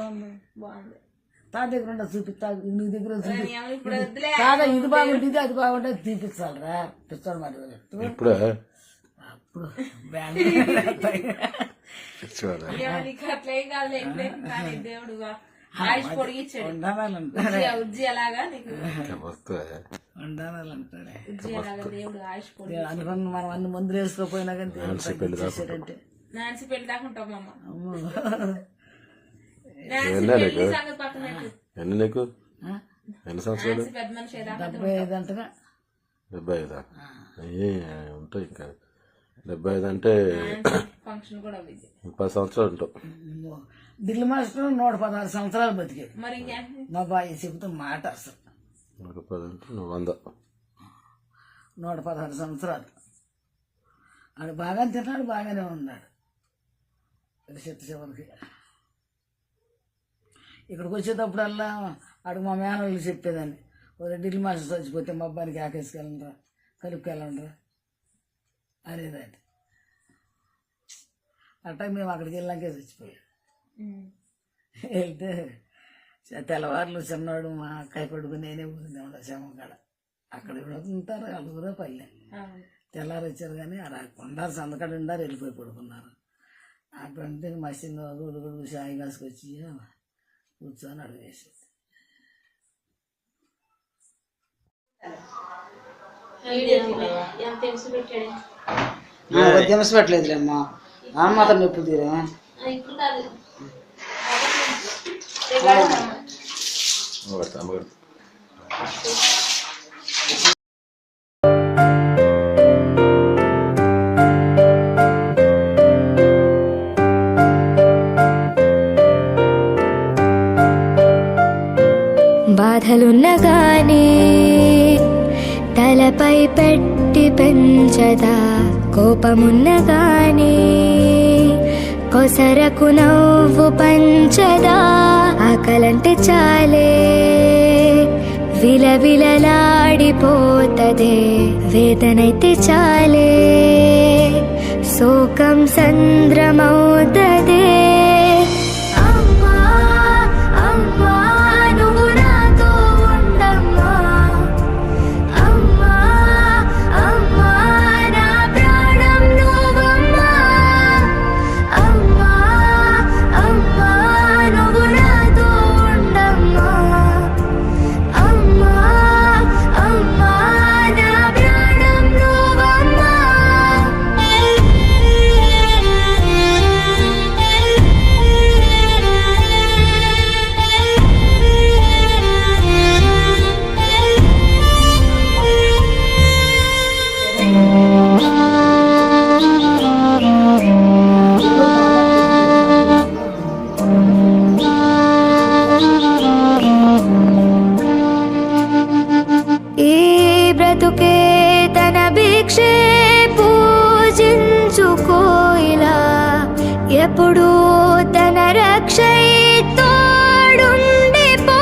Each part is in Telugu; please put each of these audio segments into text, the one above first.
బాగుంది. తా దగ్గర ఉండ చూపిస్తా, నీ దగ్గర కాదా ఇది బాగుంటుంది అది బాగుంటుంది చూపించాలరా పిస్తాడు మరి ఇప్పుడు అప్పుడు అట్లేం కాదు. కానీ దేవుడు ఆయుష్ పొడిగించాడు. ఉండాలంటాడే దేవుడు ఆయుష్ పొడి అనుకున్న మనం అన్ని మందులు వేసుకోపోయినా కానీ దేవుడు చేశాడంటే నాన్సి పెళ్లి దాకా ఉంటాం అమ్మ. ఎన్ని నీకు ఎన్ని సంవత్సరాలు? 75 అంటగా. 75 ఉంటాయి ఇంకా. 75 అంటే 30 సంవత్సరాలు ఉంటావు. దిల్లు మాస్టర్ 116 సంవత్సరాలు బతికాడు. మా బాయ్ చెబుతూ మాట అసలు 110 అంటే 100. 116 సంవత్సరాలు ఆడు బాగానే తిన్నాడు, బాగానే ఉన్నాడు. చివరికి ఇక్కడికి వచ్చేటప్పుడల్లా అడుగు మా మేనలు చెప్పేదాన్ని, ఢిల్లీ మాస్టర్ చచ్చిపోతే మా అబ్బాయికి ఆకేసుకెళ్ళండిరా, కలుపుకెళ్ళండిరా అనేదాన్ని. అట్టా మేము అక్కడికి వెళ్ళాకే చచ్చిపోయాం. వెళ్తే తెల్లవారులు చిన్నవాడు మా అక్కయ్య కొడుకు నేనే ఊరిందేమో శమకాడ. అక్కడ ఉంటారు అలుగురో పల్లె. తెల్లారు వచ్చారు కానీ అలా ఉండారు, సందకాడ ఉండారు, వెళ్ళిపోయి పడుకున్నారు. అక్కడంటే మసిన గొడుగు సాయి కాసుకొచ్చి కూర్చొని అడిగేసేది. దినసు పెట్టలేదులేమ్మా, మాత్రం ఎప్పుడు తీరా బాధలున్నగానే తలపై పెట్టి పెంచదా, కోపమున్నగానే కొసరకు నవ్వు పంచదా. ఆకలంటే చాలే విలవిలలాడిపోతదే, వేదనైతే చాలే శోకం సంద్రమవుతదే. ఎప్పుడు తన రక్షై తోడుండిపో.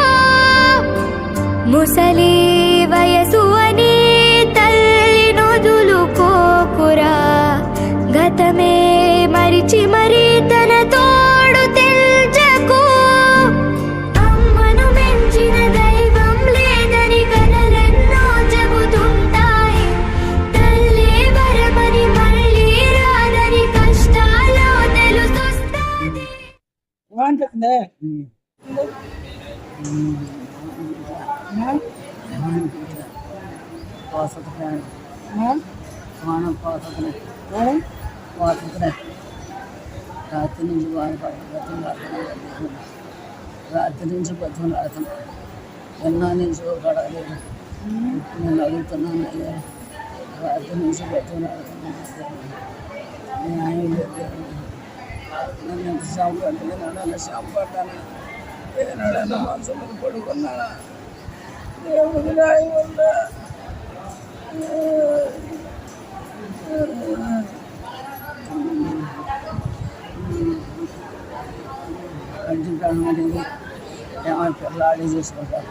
ముసలి వయసు అని తల్లి నొదులుకోకురా, గతమే మరిచి మరి తన తోడు తెల్చకు. అమ్మను మెచ్చిన దైవం లేదని కలలెన్నో చెబుతుంటాయి, తల్లి వరమని మళ్ళీ రాదని కష్టాలు తెలుసొస్తాది. రాత్రి నుంచి బాధపడుతున్నాను, రాత్రి నుంచి బతుకులాడుతున్నాను, ఎన్నా నుంచి పడలేదు. నేను అడుగుతున్నాను అయ్యా, రాత్రి నుంచి బతుకులాడుతున్నాను. నన్ను ఎంత షాపు పట్టుకున్నాను, షాపు పడ్డాను, ఏనాడన్నా మనసులో పడుకున్నాను. దేవుడికి రాయి ఉందా కంటికాలం అనేది ఏమైనా పిల్లలు ఆడి చేసుకుంటారు.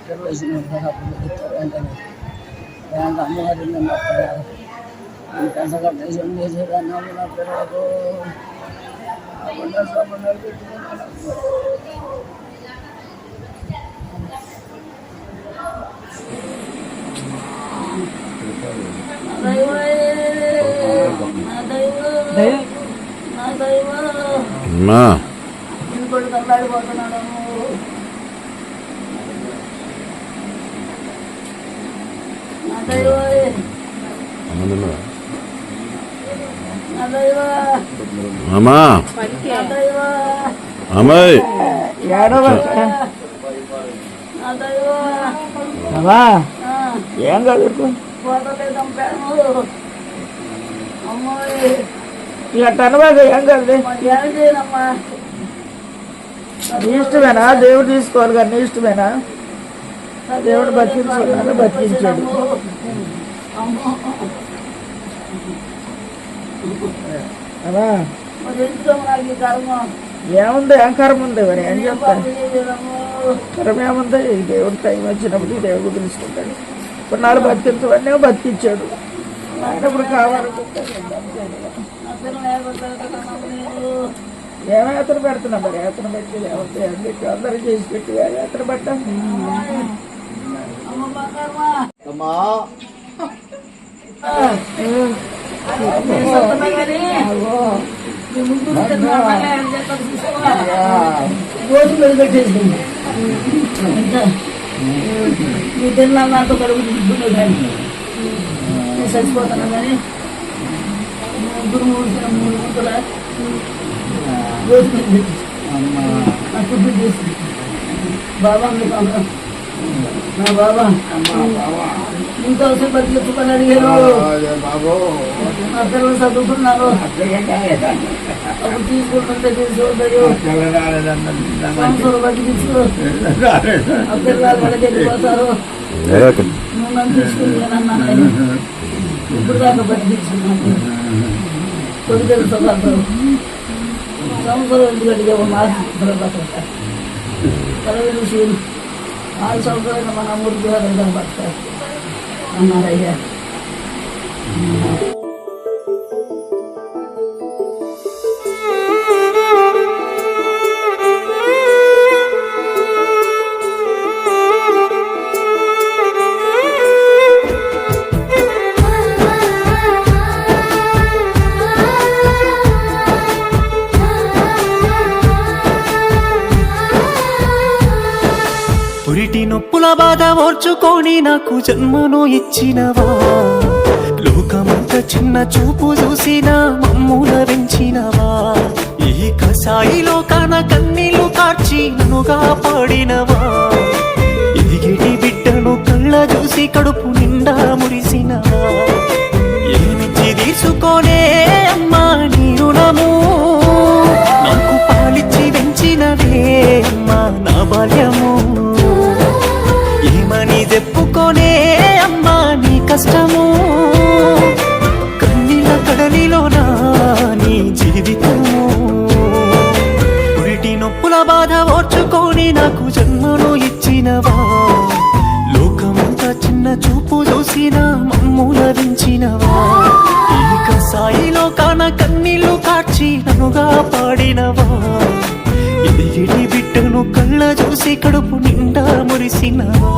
పిల్లలు వచ్చినప్పుడు అప్పుడు చెప్తారు వెంటనే బ్యాంక్ అమ్మవారి నమ్మకారు పెద్ద కట్టేసి చేసేదాన్ని నా పిల్లలకు పెట్టుకున్నాను. నా దైవం అమ్మా ఇంకోటి తల్లాడిపోతున్నాడు. నా దైవం అమ్మా నా దైవం అమ్మా నా దైవం అమ్మాయి నా దైవం ఏం చదువుకో పోతలే చంపాను. అమ్మాయి ఇక టనబాగా ఏం కాదు ఏం చేయనమ్మా. నీ ఇష్టమేనా దేవుడు తీసుకోవాలి కానీ నీ ఇష్టమేనా దేవుడు బతికించుకున్నాను బతికించాడు. అలా మరి ఎందుకు నాకు ఈ కర్మ? ఏముంది ఏం కర్మ ఉంది మరి ఏం చెప్తాను చేయలేదమ్మా. కర్మ ఏముంది దేవుడు టైం వచ్చినప్పుడు దేవుడు తెలుసుకుంటాడు. ఇప్పుడు నాలుగు బతికించవన్నీ బతికించాడు. ఇప్పుడు కావాలనుకుంటే అసలు లేకపోతే నేను ఏమో యాత్ర పెడుతున్నా మరి యాత్ర పెట్టి లేకపోతే ఏం పెట్టి అందరూ చేసి పెట్టి యాత్ర పెట్టాం. అమ్మ బంగారమా రోజులు పెట్టేసింది. నీ తిన్నా నాతో కడుగు తీసుకునే కానీ నేను చచ్చిపోతాను కానీ ముగ్గురు మూడు గుంతల రోజు నా ఫుడ్ చేసి బాబా నా బాబా ఇంత అవసరం బతికించుకొని అడిగాను. నా పిల్లలు చదువుకున్నారు. అప్పుడు తీసుకుంటుంటే తీసుకుంటారు సంవత్సరం బతికించు ఆ పిల్లలు వాళ్ళకి వెళ్ళిపోతారు. నువ్వు నన్ను తీసుకుని ఇప్పుడు దాకా బతికించున్నాను. కొడుకు చదువుతారు సంవత్సరం ఎందుకు అడిగావు మాకు విషయం 6 సంవత్సరాలు మన ఊరికి వెళ్ళడం బతారు అన్నారయ్యా. పురిటి నొప్పుల బాధ ఓర్చుకొని నాకు జన్మను ఇచ్చినవా, లోకమంత చిన్న చూపు చూసిన మమ్ముల పెంచినవా, ఈ కసాయి లోకాన కన్నీళ్లు కార్చి నన్నుగా పాడినవా, ఎదిగిటి బిడ్డను కళ్ళ చూసి కడుపు నిండా మురిసినవా, ఏమిచ్చి తీసుకోనే అమ్మా నీ రుణము, నాకు పాలిచ్చి పెంచినవే అమ్మా నా బాల్యము, ఏమని చెప్పుకోనే అమ్మా నీ కష్టము, కన్నీళ్ళ కడలిలోనా నీ జీవితము, పురిటి నొప్పుల బాధ ఓర్చుకొని నాకు జన్మను ఇచ్చినవా, లోకమంతా చిన్న చూపు చూసిన మమ్ముల పెంచినవా, ఈ కసాయిలో కాన కన్నీళ్లు కార్చి నన్నుగా పాడినవా, ఎదిగిటి బిడ్డను కళ్ళ చూసి కడుపు నిండా మురిసినవా.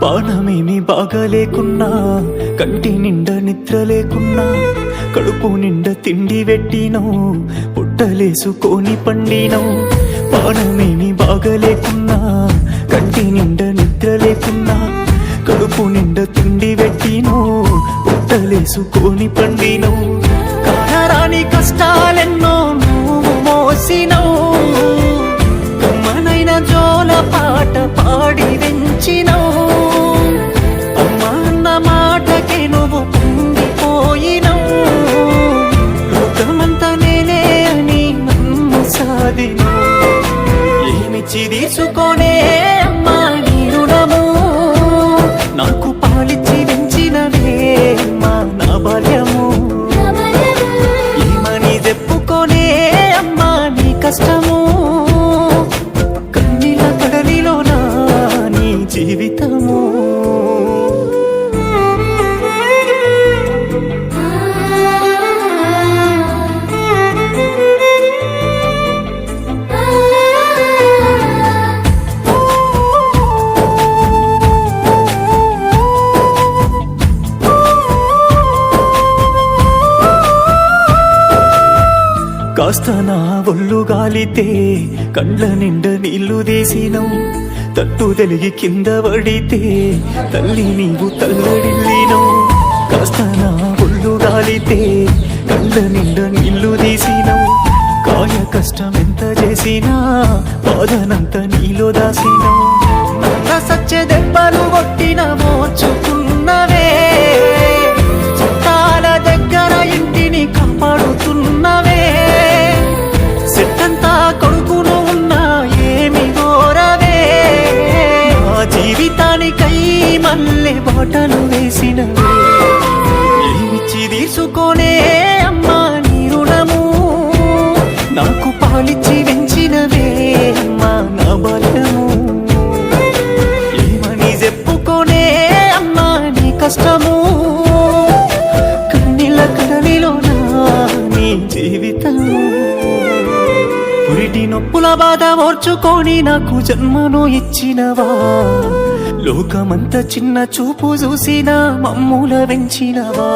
పానమేమి బాగా లేకున్నా, కంటి నిండా నిద్ర లేకున్నా, కడుపు నిండా తిండి పెట్టినో, పుట్టలేసుకొని పండినో, పానమేమి బాగా లేకున్నా, కంటి నిండా నిద్ర లేకున్నా, కడుపు నిండా తిండి పెట్టినో, పుట్టలేసుకొని పండినో, కానరాని కష్టాలెన్నో నువ్వు మోసినో, కమ్మనైన జోల పాట పాడి వెంచినో, అమ్మా అన్న మాటకి నువ్వు పొంగిపోయినవు, లోకమంతా నేనే అని నన్ను సాధిను, ఏమిచ్చి తీసుకోనే అమ్మా నీ రుణము, నాకు పాలిచ్చి పెంచినవే అమ్మా నా బాల్యము. కాస్త నా ఒళ్ళు గాలితే కండ్ల నిండా నీళ్లు తీసినవు, తట్టు తెలిగి కింద పడితే తల్లి నీవు తల్లడిల్లినవు. కాస్త నా ఒళ్ళు గాలితే కండ్ల నిండా నీళ్లు తీసినవు, కాయ కష్టం ఎంత చేసినా బాధనంత నీలో దాసినవు. నల్ల సచ్చే దెబ్బలు కొట్టిన మోచుకున్నవే, చుట్టాల దగ్గర ఇంటిని కాపాడుతున్నవే. సెట్టంతా కొడుకును ఉన్నా ఏమి గోరవే, నా జీవితానికై మల్లె బాటలు వేసినవే. ఏమిచ్చి తీసుకోనే అమ్మా నీ రుణము, నాకు పాలిచ్చి పెంచినవే అమ్మా నా బాల్యము. ఏమని చెప్పుకోనే అమ్మా నీ కష్టము, కన్నీళ్ళ కడలిలోనా నీ జీవితము. పురిటి నొప్పుల బాధ ఓర్చుకొని నాకు జన్మను ఇచ్చినవా, లోకమంత చిన్న చూపు చూసిన మమ్ముల వెంచినవా.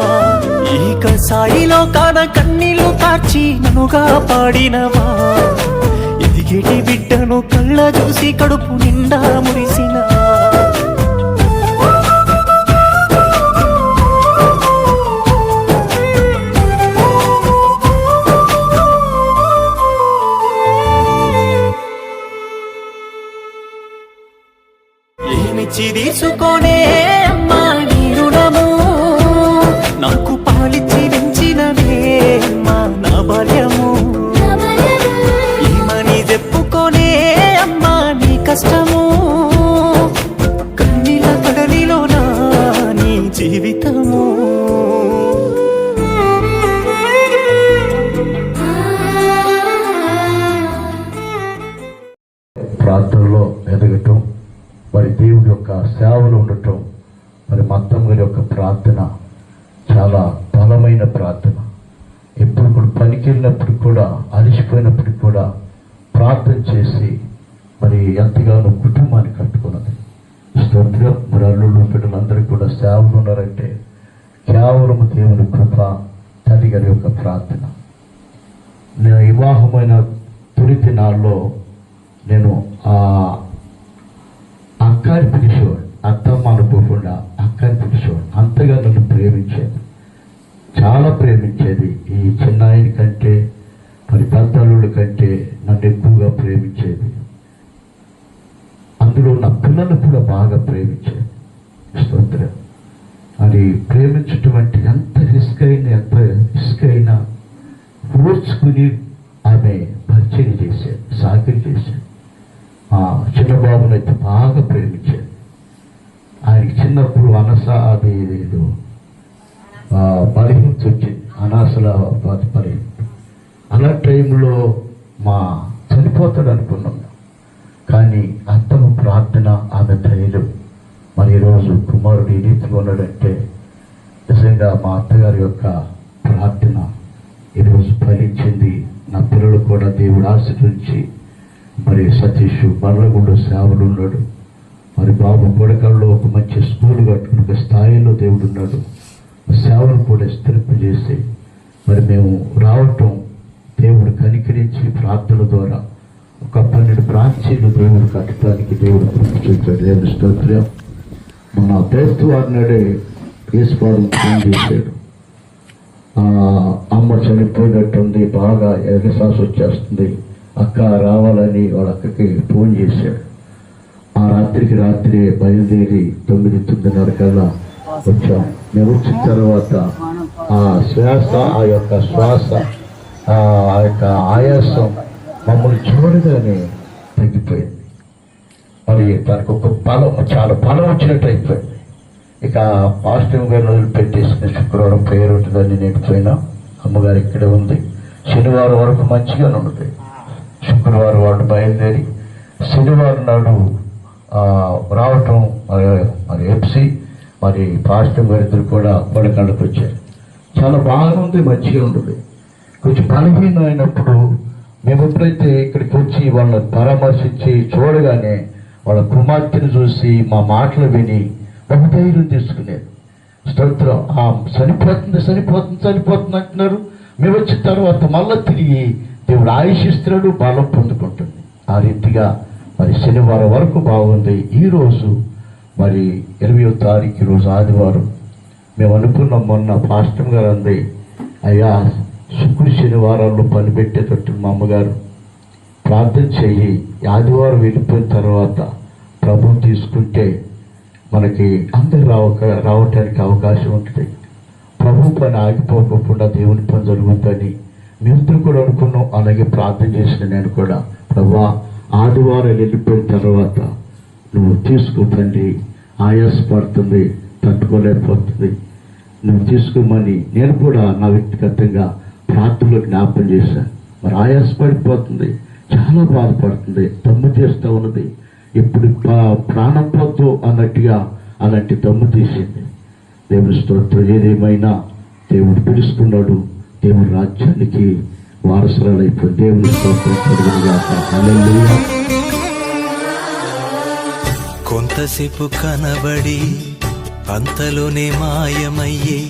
ఈక సాయిలో కాన కన్నీళ్లు కార్చి నన్నుగా పాడినవా, ఎదిగేటి బిడ్డను కళ్ళ చూసి కడుపు నిండా మురిసినవా. ఏమిచ్చి తీసుకోనే అమ్మా నీ రుణము, నాకు పాలిచ్చి పెంచినవే అమ్మా నా బాల్యము. ఏమని చెప్పుకోనే అమ్మా నీ కష్టము, కన్నీళ్ళ కడలిలోనా నీ జీవితము. ప్రార్థనలో ఎదగటం, మరి దేవుడి యొక్క సేవలు ఉండటం, మరి మా అత్తమ్మ గారి యొక్క ప్రార్థన చాలా బలమైన ప్రార్థన. ఎప్పుడు కూడా పనికి వెళ్ళినప్పుడు కూడా, అలసిపోయినప్పుడు కూడా ప్రార్థన చేసి మరి ఎంతగానో కుటుంబాన్ని కట్టుకున్నది. స్తోత్రం. మరి అల్లుళ్ళు బిడ్డలందరూ కూడా సేవలు ఉన్నారంటే కేవలం దేవుని కృప, తల్లి గారి యొక్క ప్రార్థన. నేను వివాహమైన తొలి దినాల్లో నేను అక్కని పిలిచేవాడు, అత్తమ్మ అనుకోకుండా అక్కని పిలిచేవాడు. అంతగా నన్ను ప్రేమించేది, చాలా ప్రేమించేది. ఈ చిన్నాయన కంటే మరి పెద్దల్లుడి కంటే నన్ను ఎక్కువగా ప్రేమించేది. అందులో నా పిల్లలు కూడా బాగా ప్రేమించేది. స్తోత్రం. అది ప్రేమించటం అంటే ఎంత రిస్క్ అయినా ఓర్చుకుని ఆమె పరిచయం చేసేది, సాకిరి చేసేది. చిన్నబాబుని అయితే బాగా ప్రేమించేది. ఆయనకి చిన్నప్పుడు ఏదో బలహీనత వచ్చింది, అనాసల బలహీనత. అలా టైంలో చనిపోతాడు అనుకున్నాం. కానీ అత్తమ్మ ప్రార్థన, ఆమె ధైర్యం, మరి ఈరోజు కుమారుడు ఈ రీతిగా ఉన్నాడంటే నిజంగా మా అత్తగారి యొక్క ప్రార్థన ఈరోజు ఫలించింది. నా పిల్లలు కూడా దేవుడు ఆశీర్వదించి మరి సతీష్ బండ్లగూడ సేవలు ఉన్నాడు. మరి బాబు కొడకల్లో ఒక మంచి స్కూల్ కట్టుకుని ఒక స్థాయిలో దేవుడు ఉన్నాడు. సేవలు కూడా స్థిరింపజేసి మరి మేము రావటం దేవుడు కనికరించి ప్రార్థన ద్వారా ఒక 12 బ్రాంచీలు దేవుడు కట్టడానికి దేవుడు చూపాడు. దేవుడు స్తోత్రం. మన క్రైస్తవ వారి నాడే ఈశ్వరం ఫోన్ చేశాడు. అమ్మ చనిపోయినట్టుంది, బాగా ఎగసాస వచ్చేస్తుంది, అక్క రావాలని వాళ్ళ అక్కకి ఫోన్ చేశాడు. ఆ రాత్రి బయలుదేరి 9-9:30 కల్లా వచ్చాం. మేము వచ్చిన తర్వాత ఆ శ్వాస, ఆ యొక్క శ్వాస, ఆ యొక్క ఆయాసం మమ్మల్ని చూడగానే తగ్గిపోయింది. మరి దానికి ఒక చాలా బలం వచ్చినట్టు అయిపోయింది. ఇక పాజిటివ్ గారిని వదిలిపెట్టేసిన శుక్రవారం ప్రేయర్ ఉంటుందని నేను పోయినా. అమ్మగారు ఇక్కడే ఉంది. శనివారం వరకు మంచిగానే ఉంది. శుక్రవారం వాడు బయలుదేరి శనివారం నాడు రావటం, మరి ఎఫ్సి మరి పాజిటివ్ గారి ఇద్దరు కూడా కొడకాళ్ళకి వచ్చారు. చాలా బాగుంది, మంచిగా ఉంటుంది. కొంచెం బలహీనం అయినప్పుడు మేము ఎప్పుడైతే ఇక్కడికి వచ్చి వాళ్ళని పరామర్శించి చూడగానే వాళ్ళ కుమార్తెను చూసి మా మాటలు విని ఒక ధైర్యం తీసుకునేది. స్తోత్రం. చనిపోతుంది అంటున్నారు. మేము వచ్చిన తర్వాత మళ్ళీ తిరిగి దేవుడు ఆయుషిస్తున్నాడు, బలం పొందుకుంటుంది. ఆ రీతిగా మరి శనివారం వరకు బాగుంది. ఈరోజు మరి 20వ తారీఖు రోజు ఆదివారం. మేము అనుకున్నాం, మొన్న పాస్టర్ గారు అంది, అయ్యా శుక్రుడు శనివారాల్లో పని పెట్టేటట్టు మా అమ్మగారు ప్రార్థన చెయ్యి, ఆదివారం వెళ్ళిపోయిన తర్వాత ప్రభువు తీసుకుంటే మనకి అందరు రావటానికి అవకాశం ఉంటుంది, ప్రభు పని ఆగిపోకుండా దేవుని పని జరుగుతుందని మేమిద్దరు కూడా అనుకున్నాం. అలాగే ప్రార్థన చేసిన నేను కూడా, ప్రభువా ఆదివారం వెళ్ళిపోయిన తర్వాత నువ్వు తీసుకో తండ్రి, ఆయాసపడుతుంది, తట్టుకోలేకపోతుంది, నువ్వు తీసుకోమని నేను కూడా నా వ్యక్తిగతంగా ప్రార్థనలో జ్ఞాపకం చేశాను. మరి ఆయాసపడిపోతుంది, చాలా బాధపడుతుంది, దమ్ము చేస్తూ ఉన్నది, ఇప్పుడు ప్రాణం పోతూ అన్నట్టుగా అలాంటి దమ్ము తీసింది. దేవుని స్తోత్రం. ఏదేమైనా దేవుడు పిలుస్తున్నాడు, దేవుని రాజ్యానికి వారసురాలైపోయి దేవుని స్తోత్రం. హల్లెలూయా. కొంతసేపు కనబడి అంతలోనే మాయమయ్యే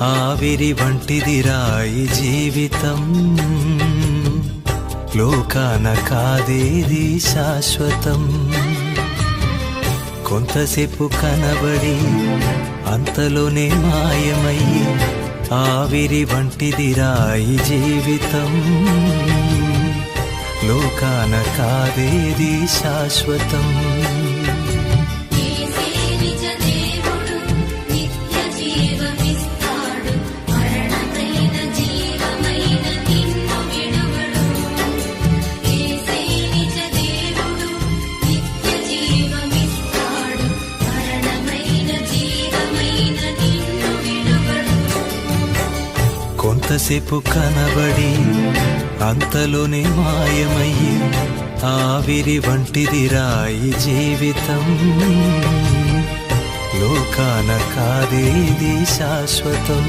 ఆవిరి వంటిదిరా ఈ జీవితం, లోకాన కాదేది శాశ్వతం. కొంతసేపు కనబడి అంతలోనే మాయమయ్యే ఆవిరి వంటిదిరా ఈ జీవితం, లోకాన కాదేది శాశ్వతం. కొంతసేపు కనబడి అంతలోనే మాయమయ్యి ఆవిరి వంటిదిరా ఈ జీవితం, లోకాన కాదేది శాశ్వతం.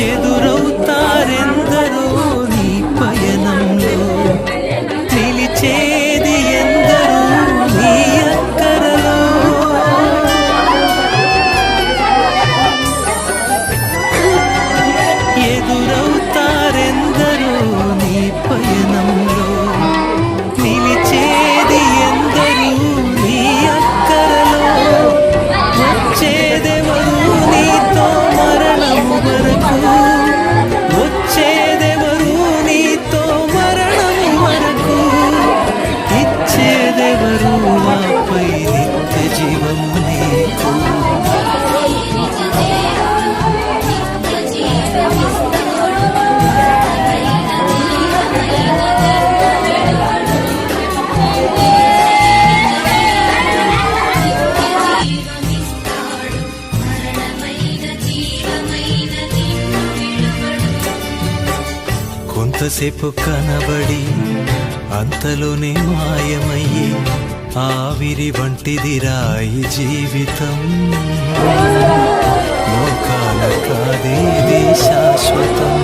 ఎదురవుతారెందరో నీ పయనంలో, నిలిచేది ఎందరో నీ అక్కరలో. ఎదురవుతారెందరో నీ పయనంలో, నిలిచేది ఎందరో నీ అక్కరలో. వచ్చేదెవరు నీతో మరణము వరకు, వచ్చేదెవరు నీతో మరణము వరకు, ఇచ్చేదెవరు ఆపై నిత్య జీవము నీకు. కొంతసేపు కనబడి అంతలోనే మాయమయ్యి ఆవిరి వంటిదిరా ఈ జీవితం, లోకాల కాదేది శాశ్వతం.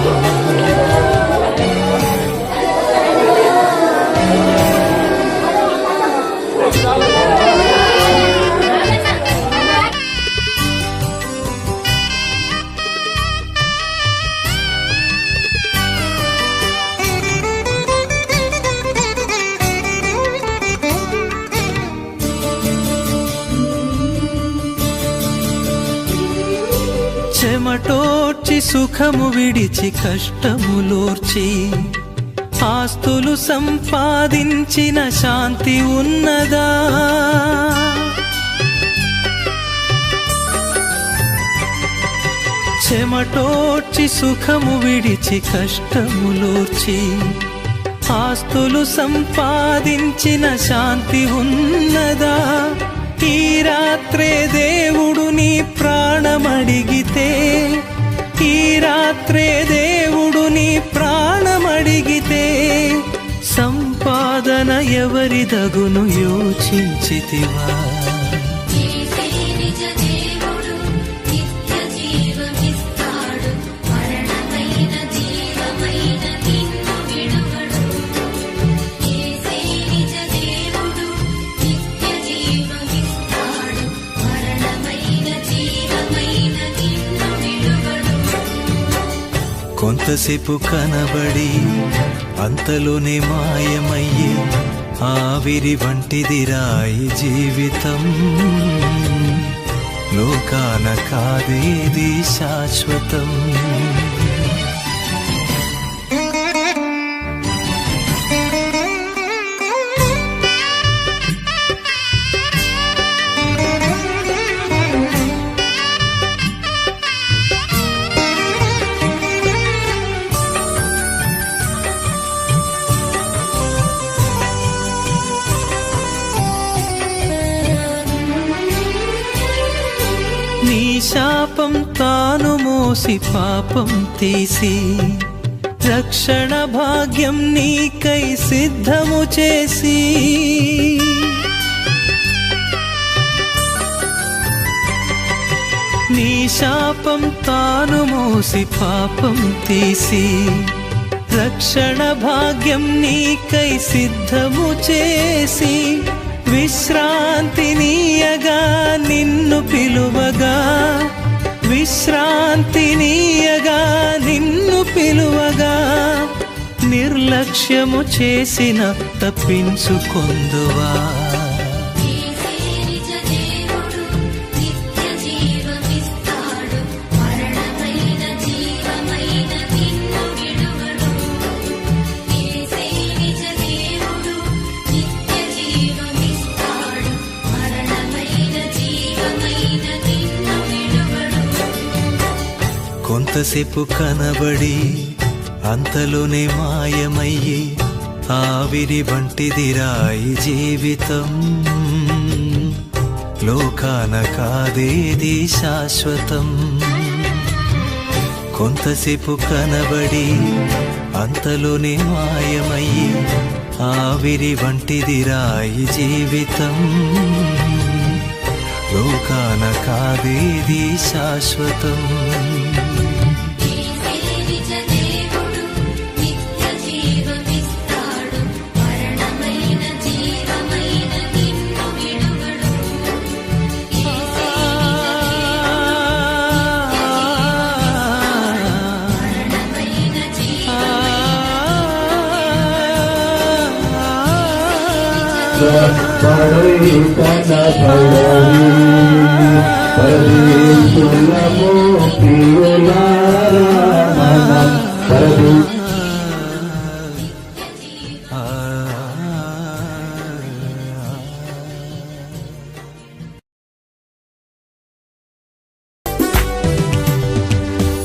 చెమటోర్చి సుఖము విడిచి కష్టములోర్చి ఆస్తులు సంపాదించిన శాంతి ఉన్నదా? చెమటోర్చి సుఖము విడిచి కష్టములోర్చి ఆస్తులు సంపాదించిన శాంతి ఉన్నదా? ఈ రాత్రే దేవుడు నీ ప్రాణమడిగితే, ఈ రాత్రే దేవుడు నీ ప్రాణమడిగితే, సంపాదించిన వాదన ఎవరిదగును యోచించితివా? కొంతసేపు కనబడి అంతలోనే మాయమయ్యే ఆవిరి వంటిదిరా ఈ జీవితం. లోకాన కాదేది శాశ్వతం. నీ శాపం తాను మోసి పాపం తీసి రక్షణ భాగ్యం నీకై సిద్ధము చేసి నీ శాపం తాను మోసి పాపం తీసి రక్షణ భాగ్యం నీకై సిద్ధము చేసి విశ్రాంతినీయగా నిన్ను పిలువగా విశ్రాంతినీయగా నిన్ను పిలువగా నిర్లక్ష్యము చేసిన తప్పించుకొందువా? కొంతసేపు కనబడి అంతలోనే మాయమయ్యి ఆవిరి వంటిదిరా ఈ జీవితం. లోకాన కాదేది శాశ్వతం. కొంతసేపు కనబడి అంతలోనే మాయమయ్యి ఆవిరి వంటిదిరా ఈ జీవితం. లోకాన కాదేది శాశ్వతం.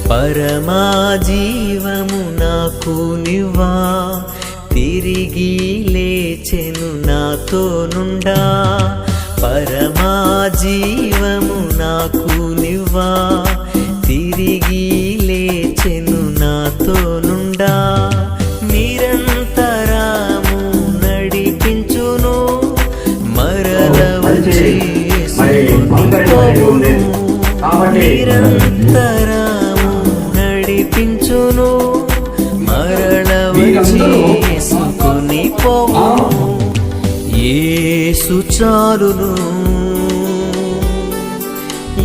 పరమా జీవము నాకు నివ్వా, తిరిగి లేచెను నాతో నుండా. పరమా జీవము నాకు నివ్వా, తిరిగి లేచెను నాతో నుండా. నిరంతరము నడిపించును, మరల వచ్చి నిరంతరము నడిపించును, మరల వచ్చి యేసుకొని పోవు. యేసు చాలును,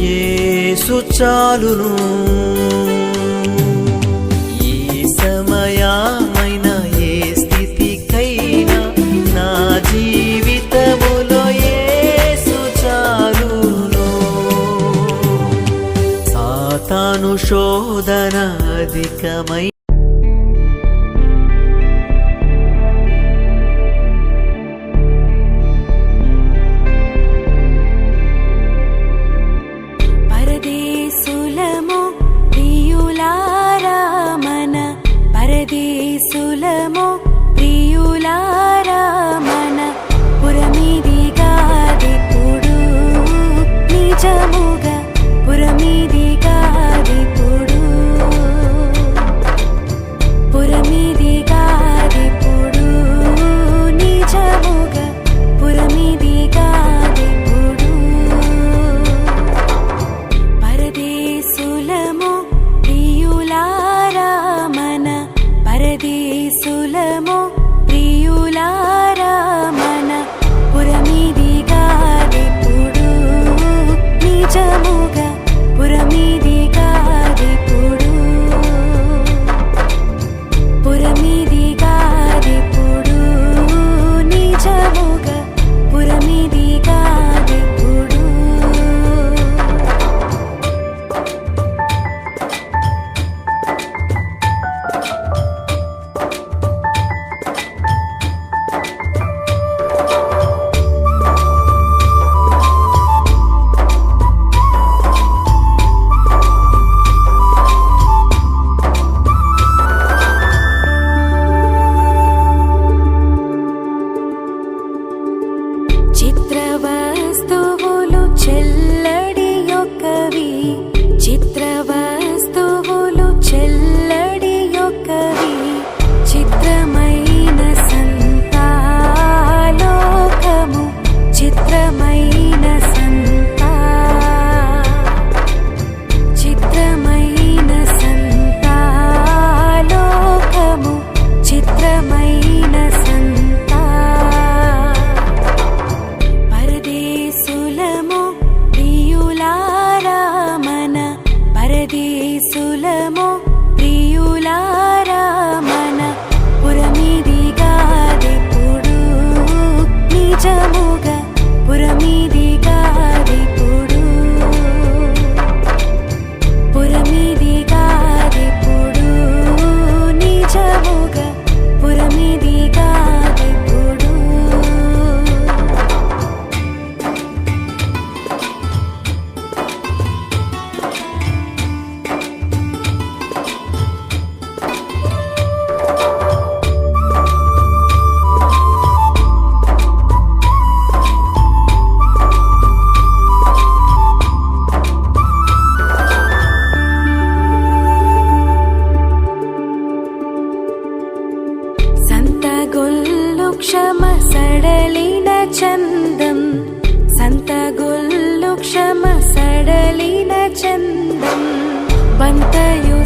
యేసు చాలును. ఏ సమయమైన ఏ స్థితికైనా నా జీవితములో యేసు చాలును. సాతాను శోధన అధికమై పరదేశులము ప్రియులారా, మన పరదేశులము ప్రియులారా, మన పురమిదిగాదిప్పుడు నిజముగా పురమిదిగాదిప్పుడు పురమిదిగాదిప్పుడు నిజముగా చిత్రవస్తువులు చెల్లడి యొక్కవి చిత్రమైన సంతాలోకము చిత్రమైన సంతా చిత్రమైన సంతాలోకము చిత్రమైన సంతా పరదేశులము ప్రియులారా మన పరదేశులము ప్రియులారా మన పురమిదిగాదెప్పుడు నిజముగా పురమిదిగాదెప్పుడు పురమిదిగాదెప్పుడు నిజముగా పురమిదిగాదెప్పుడు సంతగొల్లు క్షమ సడలిన చందం సంతగొల్లు క్షమ సడలిన చందం బంతయు